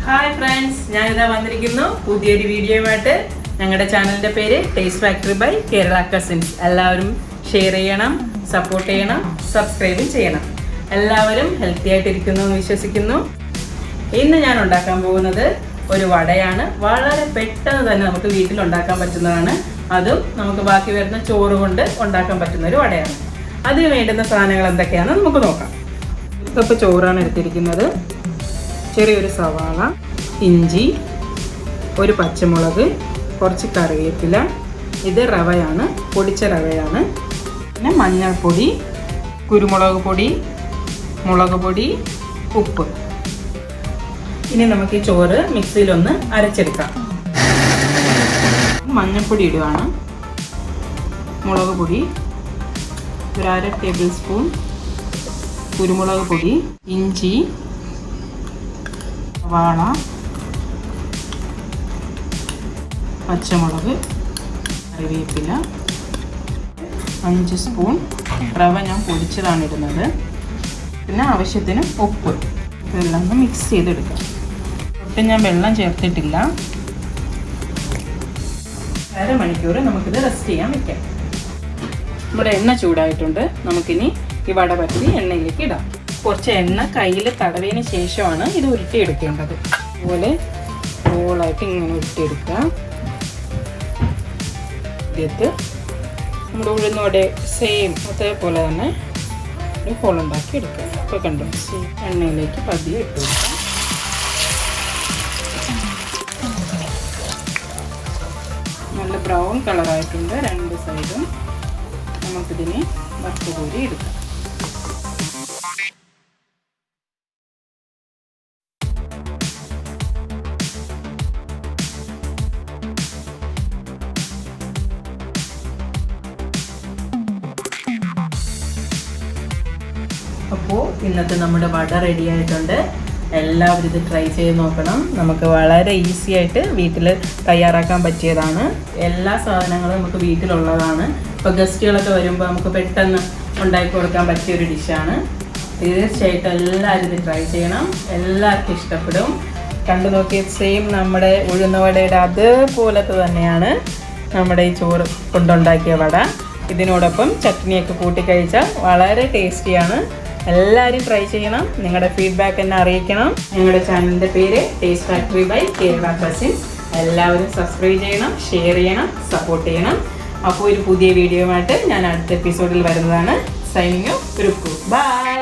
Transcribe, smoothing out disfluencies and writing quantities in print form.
Hi friends, ഞാനിതാ വന്നിരിക്കുന്നു പുതിയൊരു വീഡിയോയുമായിട്ട്. ഞങ്ങളുടെ ചാനലിൻ്റെ പേര് taste factory by Kerala cousins. എല്ലാവരും ഷെയർ ചെയ്യണം, സപ്പോർട്ട് ചെയ്യണം, സബ്സ്ക്രൈബും ചെയ്യണം. എല്ലാവരും ഹെൽത്തി ആയിട്ടിരിക്കുന്നു എന്ന് വിശ്വസിക്കുന്നു. ഇന്ന് ഞാൻ ഉണ്ടാക്കാൻ പോകുന്നത് ഒരു വടയാണ്. വളരെ പെട്ടെന്ന് തന്നെ നമുക്ക് വീട്ടിലുണ്ടാക്കാൻ പറ്റുന്നതാണ്. അതും നമുക്ക് ബാക്കി വരുന്ന ചോറ് കൊണ്ട് ഉണ്ടാക്കാൻ പറ്റുന്ന ഒരു വടയാണ്. അതിന് വേണ്ടുന്ന സാധനങ്ങൾ എന്തൊക്കെയാണെന്ന് നമുക്ക് നോക്കാം. ഇപ്പോൾ ചോറാണ് എടുത്തിരിക്കുന്നത്. ചെറിയൊരു സവാള, ഇഞ്ചി, ഒരു പച്ചമുളക്, കുറച്ച് കറിവേപ്പില. ഇത് റവയാണ്, പൊടിച്ച റവയാണ്. പിന്നെ മഞ്ഞൾപ്പൊടി, കുരുമുളക് പൊടി, മുളക് പൊടി, ഉപ്പ്. ഇനി നമുക്ക് ഈ ചോറ് മിക്സിയിലൊന്ന് അരച്ചെടുക്കാം. മഞ്ഞൾപ്പൊടി ഇടുകയാണ്, മുളക് പൊടി, ഒരു 1/2 ടേബിൾ സ്പൂൺ കുരുമുളക് പൊടി, ഇഞ്ചി, സവാള, പച്ചമുളക്, കറിവേപ്പില, 5 സ്പൂൺ റവ ഞാൻ പൊടിച്ചതാണ് ഇടുന്നത്. പിന്നെ ആവശ്യത്തിന് ഉപ്പ്. ഇതെല്ലാം ഒന്ന് മിക്സ് ചെയ്തെടുക്കാം. ഒട്ടും ഞാൻ വെള്ളം ചേർത്തിട്ടില്ല. 1/2 മണിക്കൂർ നമുക്കിത് റെസ്റ്റ് ചെയ്യാൻ വെക്കാം. നമ്മുടെ എണ്ണ ചൂടായിട്ടുണ്ട്. നമുക്കിനി ഈ വട പരത്തി എണ്ണയിലേക്ക് ഇടാം. കുറച്ച് എണ്ണ കയ്യിൽ തടവിയതിന് ശേഷമാണ് ഇത് ഉരുട്ടിയെടുക്കേണ്ടത്. അതുപോലെ റോളായിട്ട് ഇങ്ങനെ ഉരുട്ടിയെടുക്കുക. ഇതിട്ട് നമ്മുടെ ഉഴുന്നോടെ സെയിം അതേപോലെ തന്നെ ഒരു ഹോളുണ്ടാക്കി എടുക്കുക. ഇപ്പോൾ കണ്ടു, എണ്ണയിലേക്ക് പതിയെ ഇട്ട് കൊടുക്കാം. നല്ല ബ്രൗൺ കളറായിട്ടുണ്ട് 2 സൈഡും. നമുക്കിതിനെ വറുത്ത് കോരി എടുക്കാം. അപ്പോൾ ഇന്നത്തെ നമ്മുടെ വട റെഡി ആയിട്ടുണ്ട്. എല്ലാവരും ഇത് ട്രൈ ചെയ്ത് നോക്കണം. നമുക്ക് വളരെ ഈസി ആയിട്ട് വീട്ടിൽ തയ്യാറാക്കാൻ പറ്റിയതാണ്. എല്ലാ സാധനങ്ങളും നമുക്ക് വീട്ടിലുള്ളതാണ്. ഇപ്പോൾ ഗസ്റ്റുകളൊക്കെ വരുമ്പോൾ നമുക്ക് പെട്ടെന്ന് ഉണ്ടാക്കി കൊടുക്കാൻ പറ്റിയൊരു ഡിഷാണ്. തീർച്ചയായിട്ടും എല്ലാവരും ഇത് ട്രൈ ചെയ്യണം. എല്ലാവർക്കും ഇഷ്ടപ്പെടും. കണ്ടു നോക്കിയ സെയിം നമ്മുടെ ഉഴുന്നുവടയുടെ അതുപോലത്തെ തന്നെയാണ് നമ്മുടെ ഈ ചോറ് കൊണ്ടുണ്ടാക്കിയ വട. ഇതിനോടൊപ്പം ചട്നിയൊക്കെ കൂട്ടി കഴിച്ചാൽ വളരെ ടേസ്റ്റിയാണ്. എല്ലാവരും ട്രൈ ചെയ്യണം. നിങ്ങളുടെ ഫീഡ്ബാക്ക് എന്നെ അറിയിക്കണം. ഞങ്ങളുടെ ചാനലിൻ്റെ പേര് taste factory by Kerala cousins. എല്ലാവരും സബ്സ്ക്രൈബ് ചെയ്യണം, ഷെയർ ചെയ്യണം, സപ്പോർട്ട് ചെയ്യണം. അപ്പോൾ ഒരു പുതിയ വീഡിയോയുമായിട്ട് ഞാൻ അടുത്ത എപ്പിസോഡിൽ വരുന്നതാണ്. Signing off. ബൈ.